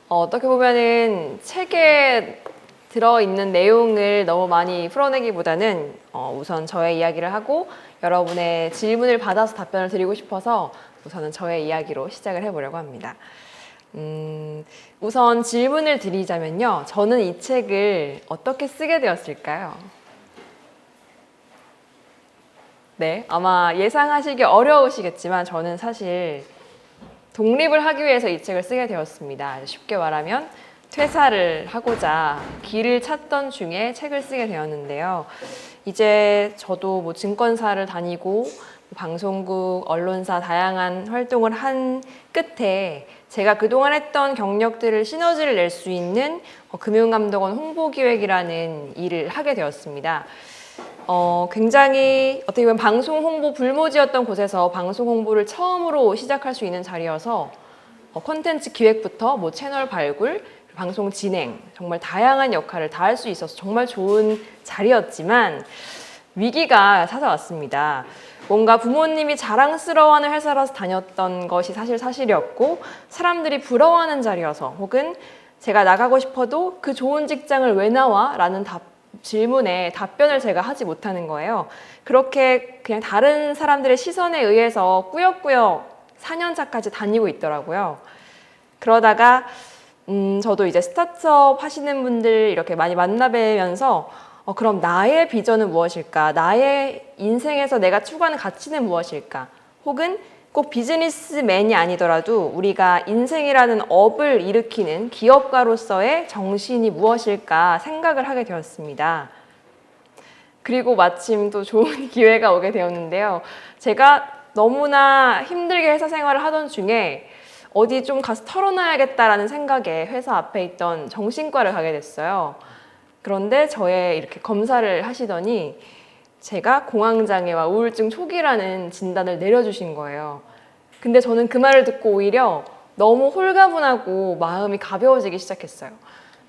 어떻게 보면은 책에 들어있는 내용을 너무 많이 풀어내기보다는 우선 저의 이야기를 하고 여러분의 질문을 받아서 답변을 드리고 싶어서 우선은 저의 이야기로 시작을 해보려고 합니다. 우선 질문을 드리자면요. 저는 이 책을 어떻게 쓰게 되었을까요? 네, 아마 예상하시기 어려우시겠지만 저는 사실 독립을 하기 위해서 이 책을 쓰게 되었습니다. 쉽게 말하면 퇴사를 하고자 길을 찾던 중에 책을 쓰게 되었는데요. 이제 저도 뭐 증권사를 다니고 방송국, 언론사 다양한 활동을 한 끝에 제가 그동안 했던 경력들을 시너지를 낼 수 있는 금융감독원 홍보기획이라는 일을 하게 되었습니다. 굉장히 어떻게 보면 방송 홍보 불모지였던 곳에서 방송 홍보를 처음으로 시작할 수 있는 자리여서 콘텐츠 기획부터 뭐 채널 발굴, 방송 진행 정말 다양한 역할을 다 할 수 있어서 정말 좋은 자리였지만 위기가 찾아왔습니다. 뭔가 부모님이 자랑스러워하는 회사라서 다녔던 것이 사실이었고 사람들이 부러워하는 자리여서 혹은 제가 나가고 싶어도 그 좋은 직장을 왜 나와? 라는 질문에 답변을 제가 하지 못하는 거예요. 그렇게 그냥 다른 사람들의 시선에 의해서 꾸역꾸역 4년차까지 다니고 있더라고요. 그러다가 저도 이제 스타트업 하시는 분들 이렇게 많이 만나뵈면서 그럼 나의 비전은 무엇일까? 나의 인생에서 내가 추구하는 가치는 무엇일까? 혹은 꼭 비즈니스맨이 아니더라도 우리가 인생이라는 업을 일으키는 기업가로서의 정신이 무엇일까 생각을 하게 되었습니다. 그리고 마침 또 좋은 기회가 오게 되었는데요. 제가 너무나 힘들게 회사 생활을 하던 중에 어디 좀 가서 털어놔야겠다라는 생각에 회사 앞에 있던 정신과를 가게 됐어요. 그런데 저의 이렇게 검사를 하시더니 제가 공황장애와 우울증 초기라는 진단을 내려주신 거예요. 근데 저는 그 말을 듣고 오히려 너무 홀가분하고 마음이 가벼워지기 시작했어요.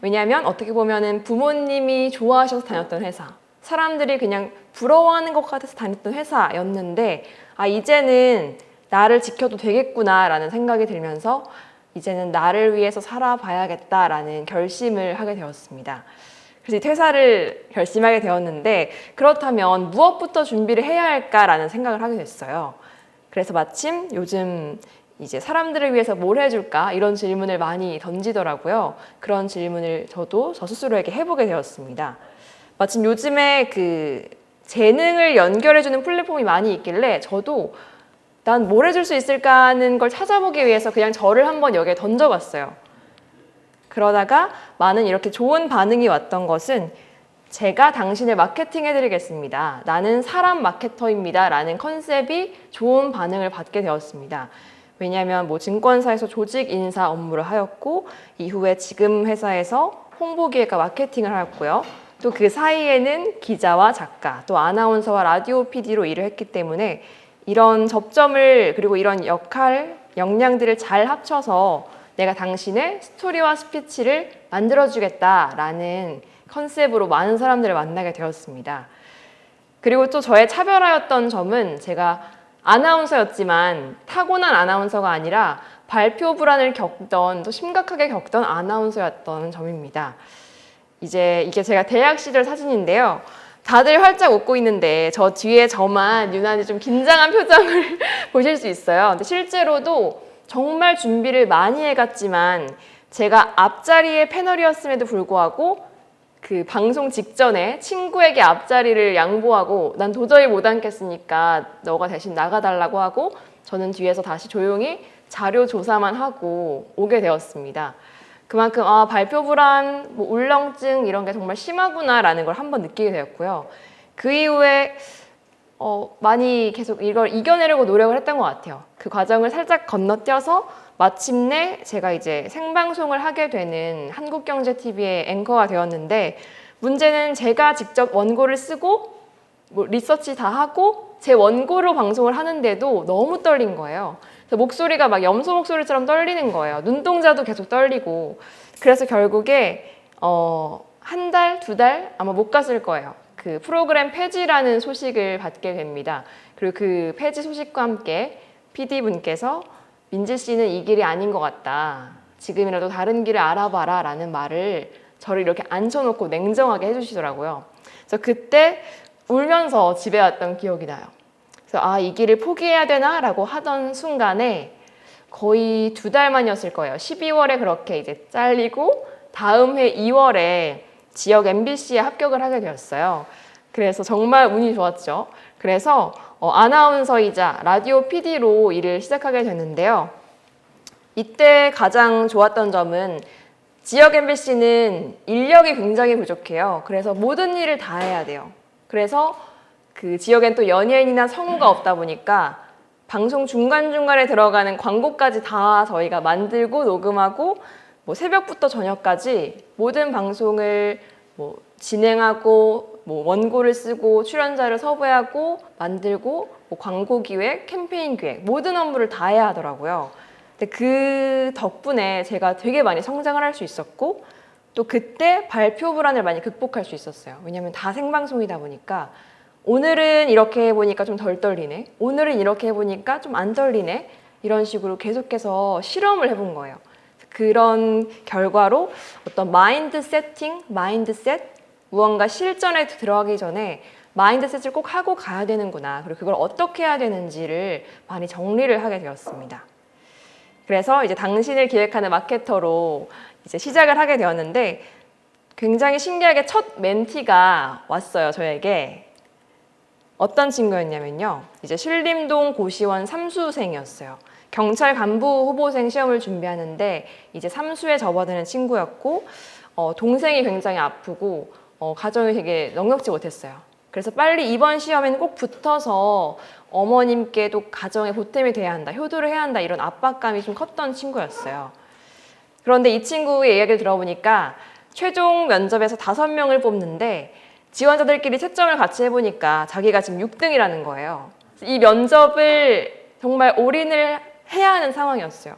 왜냐하면 어떻게 보면은 부모님이 좋아하셔서 다녔던 회사, 사람들이 그냥 부러워하는 것 같아서 다녔던 회사였는데 이제는 나를 지켜도 되겠구나라는 생각이 들면서 이제는 나를 위해서 살아봐야겠다라는 결심을 하게 되었습니다. 그래서 퇴사를 결심하게 되었는데 그렇다면 무엇부터 준비를 해야 할까라는 생각을 하게 됐어요. 그래서 마침 요즘 이제 사람들을 위해서 뭘 해줄까 이런 질문을 많이 던지더라고요. 그런 질문을 저도 저 스스로에게 해보게 되었습니다. 마침 요즘에 그 재능을 연결해주는 플랫폼이 많이 있길래 저도 난 뭘 해줄 수 있을까 하는 걸 찾아보기 위해서 그냥 저를 한번 여기에 던져봤어요. 그러다가 많은 이렇게 좋은 반응이 왔던 것은 제가 당신을 마케팅해드리겠습니다. 나는 사람 마케터입니다. 라는 컨셉이 좋은 반응을 받게 되었습니다. 왜냐하면 뭐 증권사에서 조직 인사 업무를 하였고 이후에 지금 회사에서 홍보기획과 마케팅을 하였고요. 또 그 사이에는 기자와 작가, 또 아나운서와 라디오 PD로 일을 했기 때문에 이런 접점을 그리고 이런 역할, 역량들을 잘 합쳐서 내가 당신의 스토리와 스피치를 만들어주겠다라는 컨셉으로 많은 사람들을 만나게 되었습니다. 그리고 또 저의 차별화였던 점은 제가 아나운서였지만 타고난 아나운서가 아니라 발표 불안을 겪던 또 심각하게 겪던 아나운서였던 점입니다. 이게 제가 대학 시절 사진인데요. 다들 활짝 웃고 있는데 저 뒤에 저만 유난히 좀 긴장한 표정을 보실 수 있어요. 근데 실제로도 정말 준비를 많이 해갔지만 제가 앞자리의 패널이었음에도 불구하고 그 방송 직전에 친구에게 앞자리를 양보하고 난 도저히 못 앉겠으니까 너가 대신 나가달라고 하고 저는 뒤에서 다시 조용히 자료 조사만 하고 오게 되었습니다. 그만큼 발표 불안, 뭐 울렁증 이런 게 정말 심하구나라는 걸 한번 느끼게 되었고요. 그 이후에 많이 계속 이걸 이겨내려고 노력을 했던 것 같아요. 그 과정을 살짝 건너뛰어서 마침내 제가 이제 생방송을 하게 되는 한국경제TV의 앵커가 되었는데 문제는 제가 직접 원고를 쓰고 뭐 리서치 다 하고 제 원고로 방송을 하는데도 너무 떨린 거예요. 그래서 목소리가 막 염소 목소리처럼 떨리는 거예요. 눈동자도 계속 떨리고. 그래서 결국에 한 달, 2달 아마 못 갔을 거예요. 그 프로그램 폐지라는 소식을 받게 됩니다. 그리고 그 폐지 소식과 함께 PD분께서 민지 씨는 이 길이 아닌 것 같다. 지금이라도 다른 길을 알아봐라 라는 말을 저를 이렇게 앉혀놓고 냉정하게 해주시더라고요. 그래서 그때 울면서 집에 왔던 기억이 나요. 그래서 아, 이 길을 포기해야 되나? 라고 하던 순간에 거의 2달 만이었을 거예요. 12월에 그렇게 이제 잘리고 다음 해 2월에 지역 MBC에 합격을 하게 되었어요. 그래서 정말 운이 좋았죠. 그래서 아나운서이자 라디오 PD로 일을 시작하게 됐는데요. 이때 가장 좋았던 점은 지역 MBC는 인력이 굉장히 부족해요. 그래서 모든 일을 다 해야 돼요. 그래서 그 지역엔 또 연예인이나 성우가 없다 보니까 방송 중간중간에 들어가는 광고까지 다 저희가 만들고 녹음하고 뭐 새벽부터 저녁까지 모든 방송을 뭐 진행하고 뭐 원고를 쓰고 출연자를 섭외하고 만들고 뭐 광고 기획, 캠페인 기획 모든 업무를 다 해야 하더라고요. 근데 그 덕분에 제가 되게 많이 성장을 할 수 있었고 또 그때 발표 불안을 많이 극복할 수 있었어요. 왜냐하면 다 생방송이다 보니까 오늘은 이렇게 해보니까 좀 덜 떨리네. 오늘은 이렇게 해보니까 좀 안 떨리네. 이런 식으로 계속해서 실험을 해본 거예요. 그런 결과로 어떤 마인드 세팅, 마인드셋, 무언가 실전에 들어가기 전에 마인드셋을 꼭 하고 가야 되는구나. 그리고 그걸 어떻게 해야 되는지를 많이 정리를 하게 되었습니다. 그래서 이제 당신을 기획하는 마케터로 이제 시작을 하게 되었는데 굉장히 신기하게 첫 멘티가 왔어요, 저에게. 어떤 친구였냐면요. 이제 신림동 고시원 3수생이었어요. 경찰 간부 후보생 시험을 준비하는데 이제 3수에 접어드는 친구였고 동생이 굉장히 아프고 가정이 되게 넉넉지 못했어요. 그래서 빨리 이번 시험에는 꼭 붙어서 어머님께도 가정에 보탬이 돼야 한다, 효도를 해야 한다 이런 압박감이 좀 컸던 친구였어요. 그런데 이 친구의 이야기를 들어보니까 최종 면접에서 5명을 뽑는데 지원자들끼리 채점을 같이 해보니까 자기가 지금 6등이라는 거예요. 이 면접을 정말 올인을 해야 하는 상황이었어요.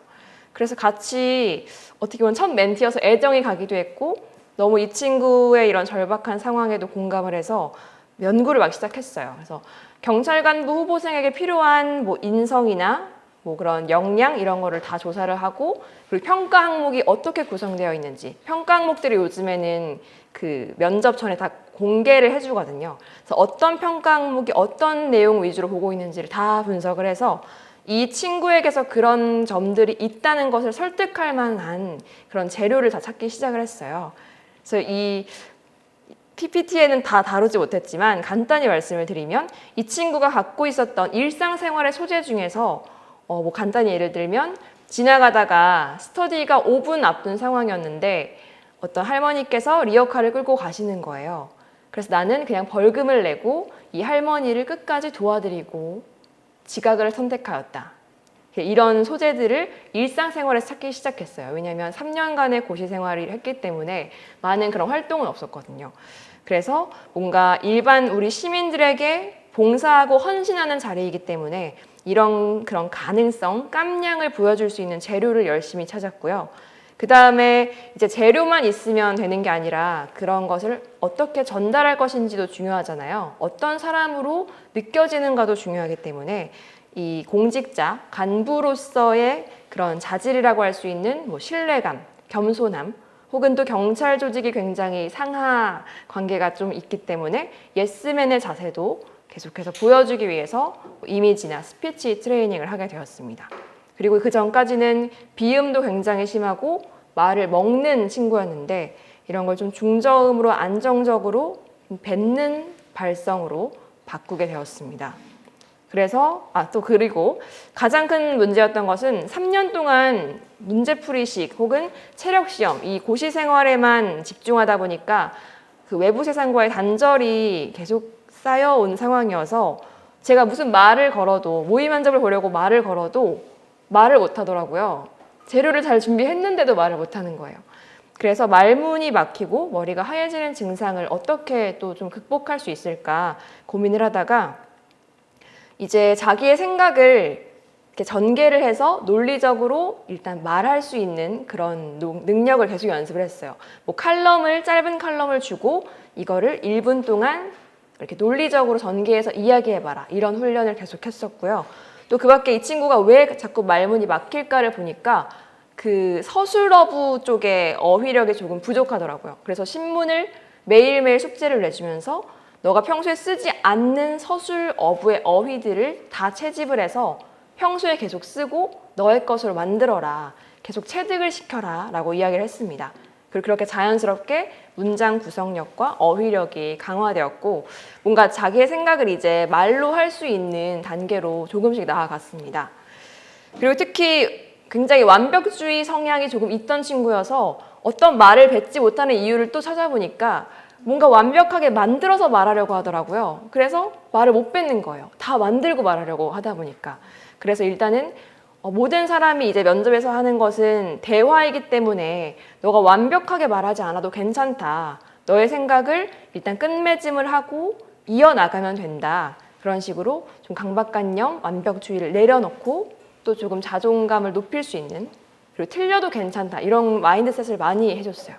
그래서 같이 어떻게 보면 첫 멘티여서 애정이 가기도 했고 너무 이 친구의 이런 절박한 상황에도 공감을 해서 연구를 막 시작했어요. 그래서 경찰 간부 후보생에게 필요한 뭐 인성이나 뭐 그런 역량 이런 거를 다 조사를 하고 그리고 평가 항목이 어떻게 구성되어 있는지 평가 항목들이 요즘에는 그 면접 전에 다 공개를 해주거든요. 그래서 어떤 평가 항목이 어떤 내용 위주로 보고 있는지를 다 분석을 해서 이 친구에게서 그런 점들이 있다는 것을 설득할 만한 그런 재료를 다 찾기 시작을 했어요. 그래서 이 PPT에는 다 다루지 못했지만 간단히 말씀을 드리면 이 친구가 갖고 있었던 일상생활의 소재 중에서 뭐 간단히 예를 들면 지나가다가 스터디가 5분 앞둔 상황이었는데 어떤 할머니께서 리어카를 끌고 가시는 거예요. 그래서 나는 그냥 벌금을 내고 이 할머니를 끝까지 도와드리고 지각을 선택하였다. 이런 소재들을 일상생활에서 찾기 시작했어요. 왜냐하면 3년간의 고시 생활을 했기 때문에 많은 그런 활동은 없었거든요. 그래서 뭔가 일반 우리 시민들에게 봉사하고 헌신하는 자리이기 때문에 이런 그런 가능성, 깜냥을 보여줄 수 있는 재료를 열심히 찾았고요. 그 다음에 이제 재료만 있으면 되는 게 아니라 그런 것을 어떻게 전달할 것인지도 중요하잖아요. 어떤 사람으로 느껴지는가도 중요하기 때문에 이 공직자, 간부로서의 그런 자질이라고 할 수 있는 뭐 신뢰감, 겸손함, 혹은 또 경찰 조직이 굉장히 상하 관계가 좀 있기 때문에 예스맨의 자세도 계속해서 보여주기 위해서 이미지나 스피치 트레이닝을 하게 되었습니다. 그리고 그 전까지는 비음도 굉장히 심하고 말을 먹는 친구였는데 이런 걸 좀 중저음으로 안정적으로 뱉는 발성으로 바꾸게 되었습니다. 그래서 또 그리고 가장 큰 문제였던 것은 3년 동안 문제풀이식 혹은 체력시험 이 고시 생활에만 집중하다 보니까 그 외부 세상과의 단절이 계속 쌓여온 상황이어서 제가 무슨 말을 걸어도 모의 면접을 보려고 말을 걸어도 말을 못 하더라고요. 재료를 잘 준비했는데도 말을 못 하는 거예요. 그래서 말문이 막히고 머리가 하얘지는 증상을 어떻게 또 좀 극복할 수 있을까 고민을 하다가 이제 자기의 생각을 이렇게 전개를 해서 논리적으로 일단 말할 수 있는 그런 능력을 계속 연습을 했어요. 뭐 짧은 칼럼을 주고 이거를 1분 동안 이렇게 논리적으로 전개해서 이야기해봐라. 이런 훈련을 계속 했었고요. 또 그 밖에 이 친구가 왜 자꾸 말문이 막힐까를 보니까 그 서술어부 쪽에 어휘력이 조금 부족하더라고요. 그래서 신문을 매일매일 숙제를 내주면서 너가 평소에 쓰지 않는 서술어부의 어휘들을 다 채집을 해서 평소에 계속 쓰고 너의 것으로 만들어라. 계속 체득을 시켜라 라고 이야기를 했습니다. 그리고 그렇게 자연스럽게 문장 구성력과 어휘력이 강화되었고 뭔가 자기의 생각을 이제 말로 할 수 있는 단계로 조금씩 나아갔습니다. 그리고 특히 굉장히 완벽주의 성향이 조금 있던 친구여서 어떤 말을 뱉지 못하는 이유를 또 찾아보니까 뭔가 완벽하게 만들어서 말하려고 하더라고요. 그래서 말을 못 뱉는 거예요. 다 만들고 말하려고 하다 보니까. 그래서 일단은 모든 사람이 이제 면접에서 하는 것은 대화이기 때문에 너가 완벽하게 말하지 않아도 괜찮다. 너의 생각을 일단 끝맺음을 하고 이어나가면 된다. 그런 식으로 좀 강박관념, 완벽주의를 내려놓고 또 조금 자존감을 높일 수 있는, 그리고 틀려도 괜찮다. 이런 마인드셋을 많이 해줬어요.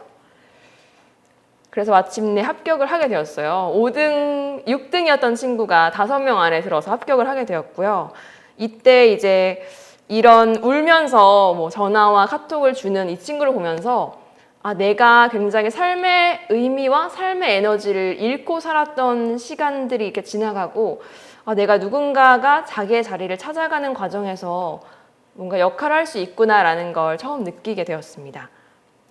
그래서 마침내 합격을 하게 되었어요. 5등, 6등이었던 친구가 5명 안에 들어서 합격을 하게 되었고요. 이때 이제 이런 울면서 뭐 전화와 카톡을 주는 이 친구를 보면서 아, 내가 굉장히 삶의 의미와 삶의 에너지를 잃고 살았던 시간들이 이렇게 지나가고 아, 내가 누군가가 자기의 자리를 찾아가는 과정에서 뭔가 역할을 할 수 있구나라는 걸 처음 느끼게 되었습니다.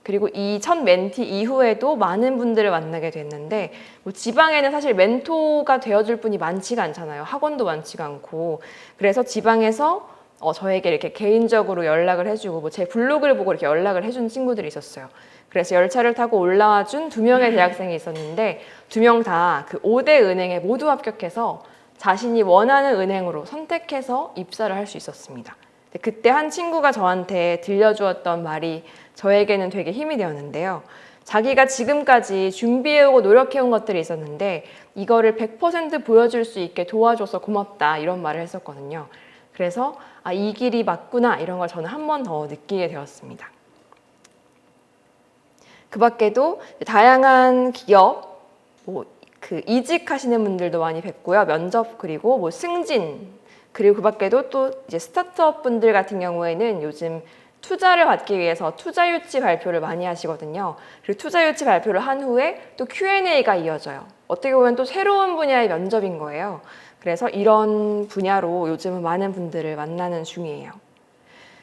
그리고 이 첫 멘티 이후에도 많은 분들을 만나게 됐는데 뭐 지방에는 사실 멘토가 되어줄 분이 많지가 않잖아요. 학원도 많지가 않고. 그래서 지방에서 저에게 이렇게 개인적으로 연락을 해주고 뭐 제 블로그를 보고 이렇게 연락을 해준 친구들이 있었어요. 그래서 열차를 타고 올라와 준 2명의 대학생이 있었는데 2명 다 그 5대 은행에 모두 합격해서 자신이 원하는 은행으로 선택해서 입사를 할 수 있었습니다. 그때 한 친구가 저한테 들려주었던 말이 저에게는 되게 힘이 되었는데요. 자기가 지금까지 준비해오고 노력해온 것들이 있었는데 이거를 100% 보여줄 수 있게 도와줘서 고맙다 이런 말을 했었거든요. 그래서 아, 이 길이 맞구나 이런 걸 저는 한 번 더 느끼게 되었습니다. 그 밖에도 다양한 기업, 그 이직하시는 분들도 많이 뵀고요. 면접 그리고 뭐 승진 그리고 그 밖에도 또 이제 스타트업 분들 같은 경우에는 요즘 투자를 받기 위해서 투자 유치 발표를 많이 하시거든요. 그리고 투자 유치 발표를 한 후에 또 Q&A가 이어져요. 어떻게 보면 또 새로운 분야의 면접인 거예요. 그래서 이런 분야로 요즘은 많은 분들을 만나는 중이에요.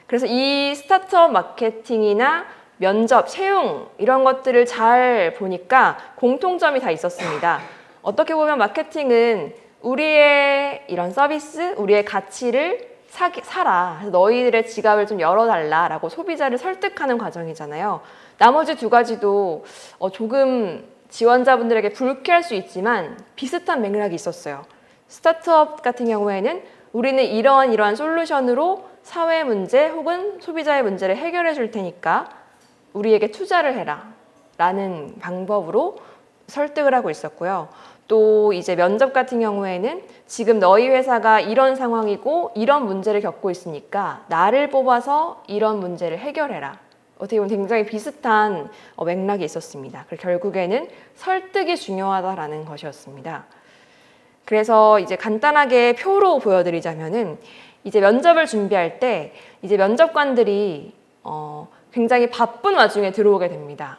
그래서 이 스타트업 마케팅이나 면접, 채용 이런 것들을 잘 보니까 공통점이 다 있었습니다. 어떻게 보면 마케팅은 우리의 이런 서비스, 우리의 가치를 사라. 그래서 너희들의 지갑을 좀 열어달라라고 소비자를 설득하는 과정이잖아요. 나머지 두 가지도 조금 지원자분들에게 불쾌할 수 있지만 비슷한 맥락이 있었어요. 스타트업 같은 경우에는 우리는 이러한 솔루션으로 사회 문제 혹은 소비자의 문제를 해결해 줄 테니까 우리에게 투자를 해라 라는 방법으로 설득을 하고 있었고요. 또 이제 면접 같은 경우에는 지금 너희 회사가 이런 상황이고 이런 문제를 겪고 있으니까 나를 뽑아서 이런 문제를 해결해라. 어떻게 보면 굉장히 비슷한 맥락이 있었습니다. 그래서 결국에는 설득이 중요하다라는 것이었습니다. 그래서 이제 간단하게 표로 보여드리자면은 이제 면접을 준비할 때 이제 면접관들이 굉장히 바쁜 와중에 들어오게 됩니다.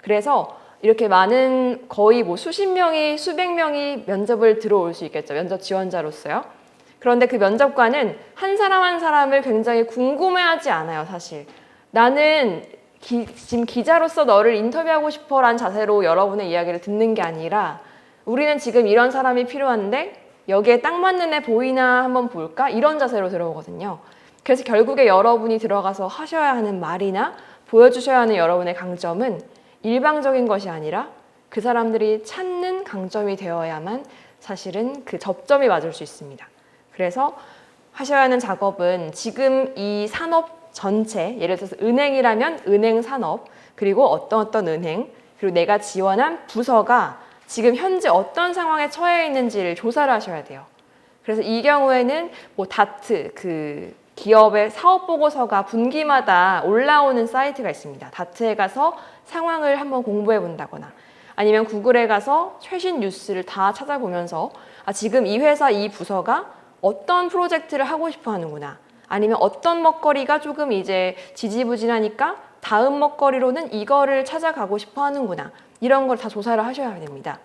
그래서 이렇게 많은 거의 뭐 수십 명이 수백 명이 면접을 들어올 수 있겠죠. 면접 지원자로서요. 그런데 그 면접관은 한 사람 한 사람을 굉장히 궁금해하지 않아요. 사실 나는 지금 기자로서 너를 인터뷰하고 싶어라는 자세로 여러분의 이야기를 듣는 게 아니라 우리는 지금 이런 사람이 필요한데 여기에 딱 맞는 애 보이나 한번 볼까? 이런 자세로 들어오거든요. 그래서 결국에 여러분이 들어가서 하셔야 하는 말이나 보여주셔야 하는 여러분의 강점은 일방적인 것이 아니라 그 사람들이 찾는 강점이 되어야만 사실은 그 접점이 맞을 수 있습니다. 그래서 하셔야 하는 작업은 지금 이 산업 전체, 예를 들어서 은행이라면 은행 산업, 그리고 어떤 은행, 그리고 내가 지원한 부서가 지금 현재 어떤 상황에 처해 있는지를 조사를 하셔야 돼요. 그래서 이 경우에는 뭐 다트, 그 기업의 사업 보고서가 분기마다 올라오는 사이트가 있습니다. 다트에 가서 상황을 한번 공부해 본다거나 아니면 구글에 가서 최신 뉴스를 다 찾아보면서 아, 지금 이 회사 이 부서가 어떤 프로젝트를 하고 싶어 하는구나. 아니면 어떤 먹거리가 조금 이제 지지부진하니까 다음 먹거리로는 이거를 찾아가고 싶어 하는구나. 이런 걸 다 조사를 하셔야 됩니다.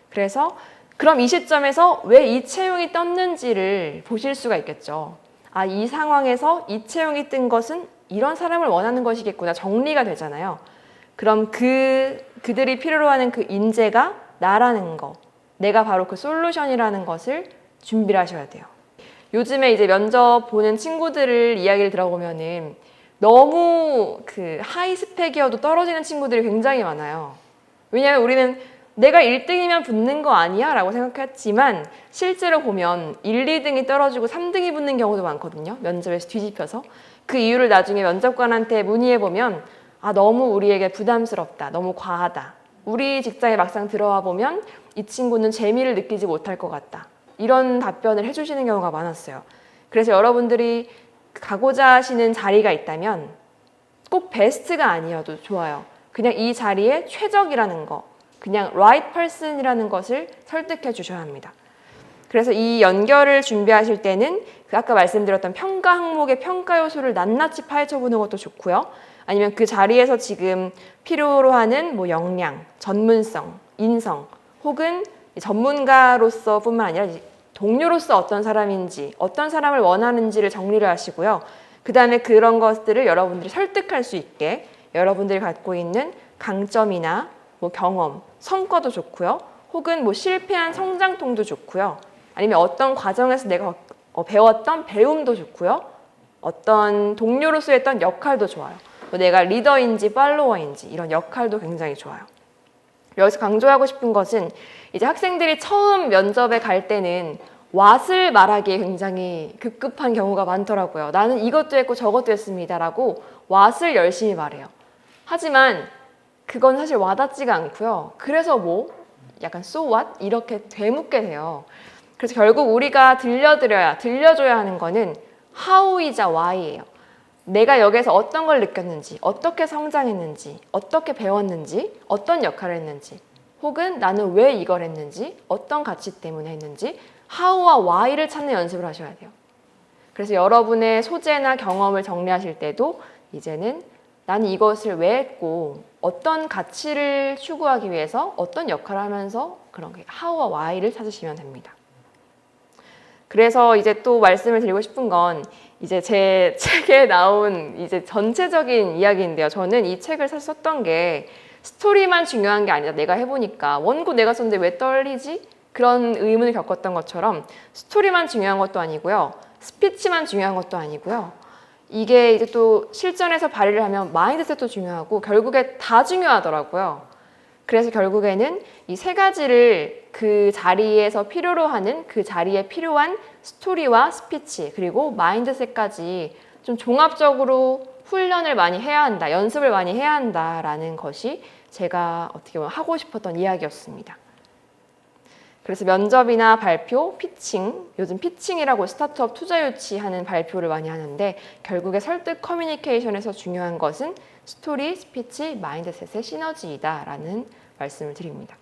그래서 그럼 이 시점에서 왜 이 채용이 떴는지를 보실 수가 있겠죠. 아, 이 상황에서 이 채용이 뜬 것은 이런 사람을 원하는 것이겠구나. 정리가 되잖아요. 그럼 그들이 필요로 하는 그 인재가 나라는 거, 내가 바로 그 솔루션이라는 것을 준비를 하셔야 돼요. 요즘에 이제 면접 보는 친구들을 이야기를 들어보면은 너무 그 하이 스펙이어도 떨어지는 친구들이 굉장히 많아요. 왜냐하면 우리는 내가 1등이면 붙는 거 아니야? 라고 생각했지만 실제로 보면 1, 2등이 떨어지고 3등이 붙는 경우도 많거든요. 면접에서 뒤집혀서. 그 이유를 나중에 면접관한테 문의해보면 아, 너무 우리에게 부담스럽다. 너무 과하다. 우리 직장에 막상 들어와 보면 이 친구는 재미를 느끼지 못할 것 같다. 이런 답변을 해주시는 경우가 많았어요. 그래서 여러분들이 가고자 하시는 자리가 있다면 꼭 베스트가 아니어도 좋아요. 그냥 이 자리에 최적이라는 거, 그냥 right person이라는 것을 설득해 주셔야 합니다. 그래서 이 연결을 준비하실 때는 그 아까 말씀드렸던 평가 항목의 평가 요소를 낱낱이 파헤쳐 보는 것도 좋고요. 아니면 그 자리에서 지금 필요로 하는 뭐 역량, 전문성, 인성, 혹은 전문가로서 뿐만 아니라 동료로서 어떤 사람인지, 어떤 사람을 원하는지를 정리를 하시고요. 그 다음에 그런 것들을 여러분들이 설득할 수 있게 여러분들이 갖고 있는 강점이나 뭐 경험, 성과도 좋고요. 혹은 뭐 실패한 성장통도 좋고요. 아니면 어떤 과정에서 내가 배웠던 배움도 좋고요. 어떤 동료로서 했던 역할도 좋아요. 뭐 내가 리더인지 팔로워인지 이런 역할도 굉장히 좋아요. 여기서 강조하고 싶은 것은 이제 학생들이 처음 면접에 갈 때는 what을 말하기에 굉장히 급급한 경우가 많더라고요. 나는 이것도 했고 저것도 했습니다 라고 what을 열심히 말해요. 하지만 그건 사실 와닿지가 않고요. 그래서 뭐 약간 so what? 이렇게 되묻게 돼요. 그래서 결국 우리가 들려줘야 하는 거는 how이자 why예요. 내가 여기서 어떤 걸 느꼈는지, 어떻게 성장했는지, 어떻게 배웠는지, 어떤 역할을 했는지, 혹은 나는 왜 이걸 했는지, 어떤 가치 때문에 했는지 how와 why를 찾는 연습을 하셔야 돼요. 그래서 여러분의 소재나 경험을 정리하실 때도 이제는 나는 이것을 왜 했고 어떤 가치를 추구하기 위해서 어떤 역할을 하면서 그런 게 how와 why를 찾으시면 됩니다. 그래서 이제 또 말씀을 드리고 싶은 건 이제 제 책에 나온 이제 전체적인 이야기인데요. 저는 이 책을 사실 썼던 게 스토리만 중요한 게 아니라 내가 해보니까 원고 내가 썼는데 왜 떨리지? 그런 의문을 겪었던 것처럼 스토리만 중요한 것도 아니고요. 스피치만 중요한 것도 아니고요. 이게 이제 또 실전에서 발휘를 하면 마인드셋도 중요하고 결국에 다 중요하더라고요. 그래서 결국에는 이 세 가지를 그 자리에서 필요로 하는 그 자리에 필요한 스토리와 스피치 그리고 마인드셋까지 좀 종합적으로 훈련을 많이 해야 한다, 연습을 많이 해야 한다라는 것이 제가 어떻게 보면 하고 싶었던 이야기였습니다. 그래서 면접이나 발표, 피칭, 요즘 피칭이라고 스타트업 투자 유치하는 발표를 많이 하는데 결국에 설득 커뮤니케이션에서 중요한 것은 스토리, 스피치, 마인드셋의 시너지이다라는 말씀을 드립니다.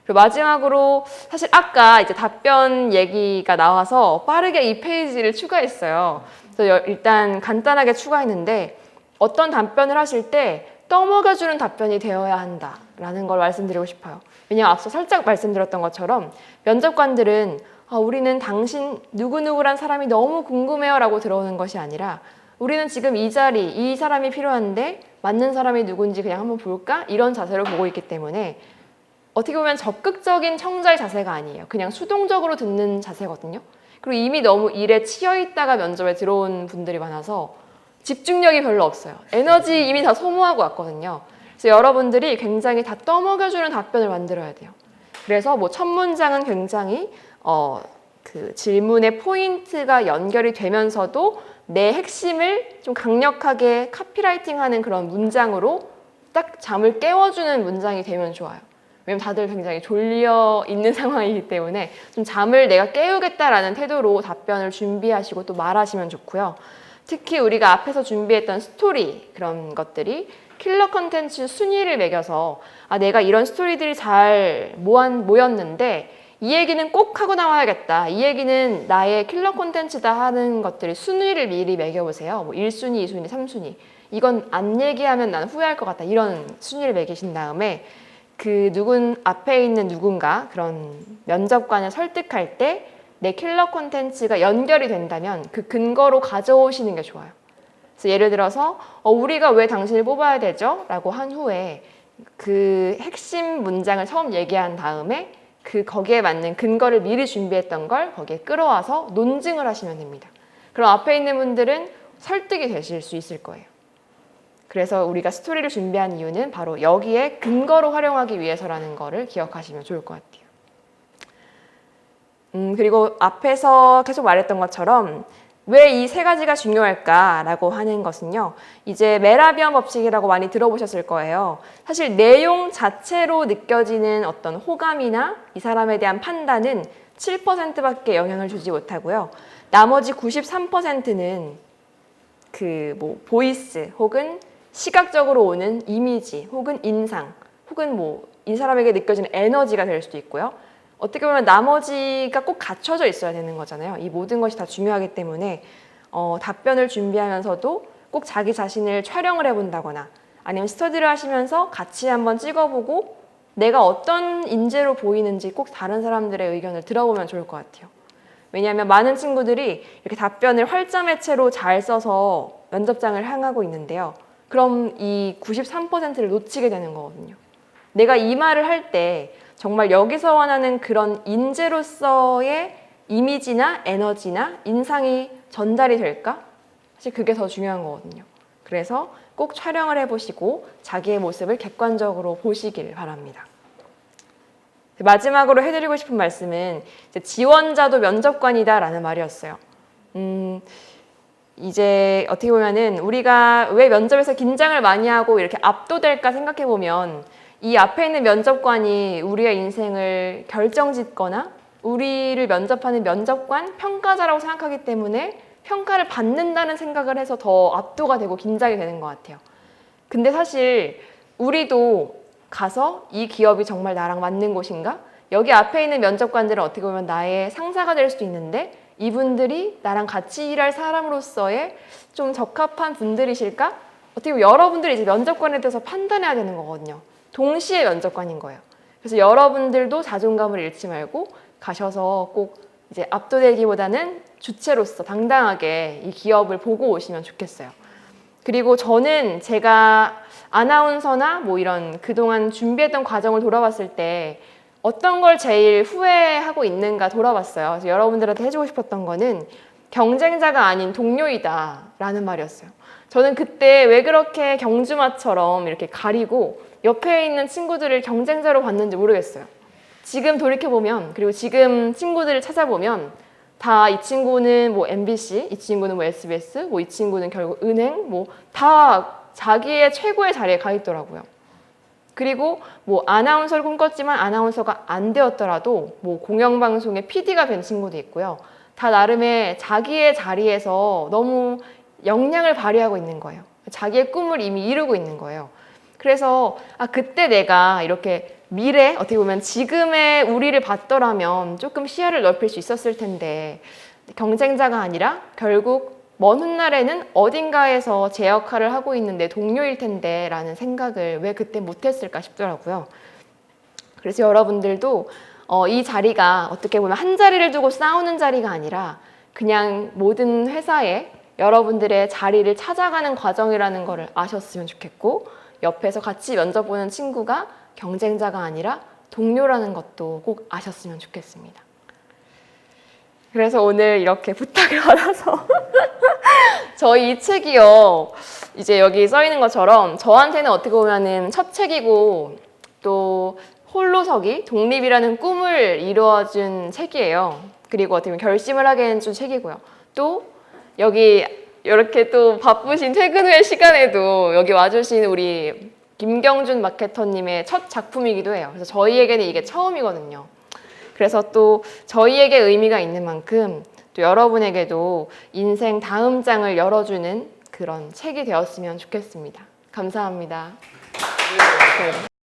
그리고 마지막으로 사실 아까 이제 답변 얘기가 나와서 빠르게 이 페이지를 추가했어요. 그래서 일단 간단하게 추가했는데 어떤 답변을 하실 때 떠먹여주는 답변이 되어야 한다라는 걸 말씀드리고 싶어요. 왜냐하면 앞서 살짝 말씀드렸던 것처럼 면접관들은 우리는 당신 누구누구란 사람이 너무 궁금해요 라고 들어오는 것이 아니라 우리는 지금 이 자리, 이 사람이 필요한데 맞는 사람이 누군지 그냥 한번 볼까? 이런 자세로 보고 있기 때문에 어떻게 보면 적극적인 청자의 자세가 아니에요. 그냥 수동적으로 듣는 자세거든요. 그리고 이미 너무 일에 치여있다가 면접에 들어온 분들이 많아서 집중력이 별로 없어요. 에너지 이미 다 소모하고 왔거든요. 그래서 여러분들이 굉장히 다 떠먹여주는 답변을 만들어야 돼요. 그래서 뭐 첫 문장은 굉장히 그 질문의 포인트가 연결이 되면서도 내 핵심을 좀 강력하게 카피라이팅하는 그런 문장으로 딱 잠을 깨워주는 문장이 되면 좋아요. 왜냐면 다들 굉장히 졸려 있는 상황이기 때문에 좀 잠을 내가 깨우겠다라는 태도로 답변을 준비하시고 또 말하시면 좋고요. 특히 우리가 앞에서 준비했던 스토리 그런 것들이 킬러 컨텐츠 순위를 매겨서 내가 이런 스토리들이 잘 모였는데 이 얘기는 꼭 하고 나와야겠다. 이 얘기는 나의 킬러 콘텐츠다 하는 것들이 순위를 미리 매겨보세요. 뭐 1순위, 2순위, 3순위. 이건 안 얘기하면 나는 후회할 것 같다. 이런 순위를 매기신 다음에 그 앞에 있는 누군가 그런 면접관을 설득할 때 내 킬러 콘텐츠가 연결이 된다면 그 근거로 가져오시는 게 좋아요. 그래서 예를 들어서 우리가 왜 당신을 뽑아야 되죠? 라고 한 후에 그 핵심 문장을 처음 얘기한 다음에 거기에 맞는 근거를 미리 준비했던 걸 거기에 끌어와서 논증을 하시면 됩니다. 그럼 앞에 있는 분들은 설득이 되실 수 있을 거예요. 그래서 우리가 스토리를 준비한 이유는 바로 여기에 근거로 활용하기 위해서라는 거를 기억하시면 좋을 것 같아요. 그리고 앞에서 계속 말했던 것처럼 왜 이 세 가지가 중요할까라고 하는 것은요. 이제 메라비언 법칙이라고 많이 들어보셨을 거예요. 사실 내용 자체로 느껴지는 어떤 호감이나 이 사람에 대한 판단은 7%밖에 영향을 주지 못하고요. 나머지 93%는 보이스 혹은 시각적으로 오는 이미지 혹은 인상 혹은 이 사람에게 느껴지는 에너지가 될 수도 있고요. 어떻게 보면 나머지가 꼭 갖춰져 있어야 되는 거잖아요. 이 모든 것이 다 중요하기 때문에 답변을 준비하면서도 꼭 자기 자신을 촬영을 해본다거나 아니면 스터디를 하시면서 같이 한번 찍어보고 내가 어떤 인재로 보이는지 꼭 다른 사람들의 의견을 들어보면 좋을 것 같아요. 왜냐하면 많은 친구들이 이렇게 답변을 활자 매체로 잘 써서 면접장을 향하고 있는데요. 그럼 이 93%를 놓치게 되는 거거든요. 내가 이 말을 할 때 정말 여기서 원하는 그런 인재로서의 이미지나 에너지나 인상이 전달이 될까? 사실 그게 더 중요한 거거든요. 그래서 꼭 촬영을 해보시고 자기의 모습을 객관적으로 보시길 바랍니다. 마지막으로 해드리고 싶은 말씀은 지원자도 면접관이다라는 말이었어요. 이제 어떻게 보면은 우리가 왜 면접에서 긴장을 많이 하고 이렇게 압도될까 생각해 보면 이 앞에 있는 면접관이 우리의 인생을 결정짓거나 우리를 면접하는 면접관, 평가자라고 생각하기 때문에 평가를 받는다는 생각을 해서 더 압도가 되고 긴장이 되는 것 같아요. 근데 사실 우리도 가서 이 기업이 정말 나랑 맞는 곳인가? 여기 앞에 있는 면접관들은 어떻게 보면 나의 상사가 될 수도 있는데 이분들이 나랑 같이 일할 사람으로서의 좀 적합한 분들이실까? 어떻게 보면 여러분들이 이제 면접관에 대해서 판단해야 되는 거거든요. 동시에 면접관인 거예요. 그래서 여러분들도 자존감을 잃지 말고 가셔서 꼭 이제 압도되기보다는 주체로서 당당하게 이 기업을 보고 오시면 좋겠어요. 그리고 저는 제가 아나운서나 이런 그동안 준비했던 과정을 돌아봤을 때 어떤 걸 제일 후회하고 있는가 돌아봤어요. 그래서 여러분들한테 해주고 싶었던 거는 경쟁자가 아닌 동료이다 라는 말이었어요. 저는 그때 왜 그렇게 경주마처럼 이렇게 가리고 옆에 있는 친구들을 경쟁자로 봤는지 모르겠어요. 지금 돌이켜보면 그리고 지금 친구들을 찾아보면 다 이 친구는 MBC, 이 친구는 SBS, 이 친구는 결국 은행, 다 자기의 최고의 자리에 가 있더라고요. 그리고 아나운서를 꿈꿨지만 아나운서가 안 되었더라도 공영방송의 PD가 된 친구도 있고요. 다 나름의 자기의 자리에서 너무 역량을 발휘하고 있는 거예요. 자기의 꿈을 이미 이루고 있는 거예요. 그래서 그때 내가 이렇게 미래, 어떻게 보면 지금의 우리를 봤더라면 조금 시야를 넓힐 수 있었을 텐데 경쟁자가 아니라 결국 먼 훗날에는 어딘가에서 제 역할을 하고 있는 내 동료일 텐데 라는 생각을 왜 그때 못했을까 싶더라고요. 그래서 여러분들도 이 자리가 어떻게 보면 한 자리를 두고 싸우는 자리가 아니라 그냥 모든 회사에 여러분들의 자리를 찾아가는 과정이라는 것을 아셨으면 좋겠고 옆에서 같이 면접 보는 친구가 경쟁자가 아니라 동료라는 것도 꼭 아셨으면 좋겠습니다. 그래서 오늘 이렇게 부탁을 받아서 저희 이 책이요. 이제 여기 써 있는 것처럼 저한테는 어떻게 보면은 첫 책이고 또 홀로서기, 독립이라는 꿈을 이루어준 책이에요. 그리고 어떻게 보면 결심을 하게 해준 책이고요. 또 여기 이렇게 또 바쁘신 퇴근 후의 시간에도 여기 와주신 우리 김경준 마케터님의 첫 작품이기도 해요. 그래서 저희에게는 이게 처음이거든요. 그래서 또 저희에게 의미가 있는 만큼 또 여러분에게도 인생 다음 장을 열어주는 그런 책이 되었으면 좋겠습니다. 감사합니다. 네.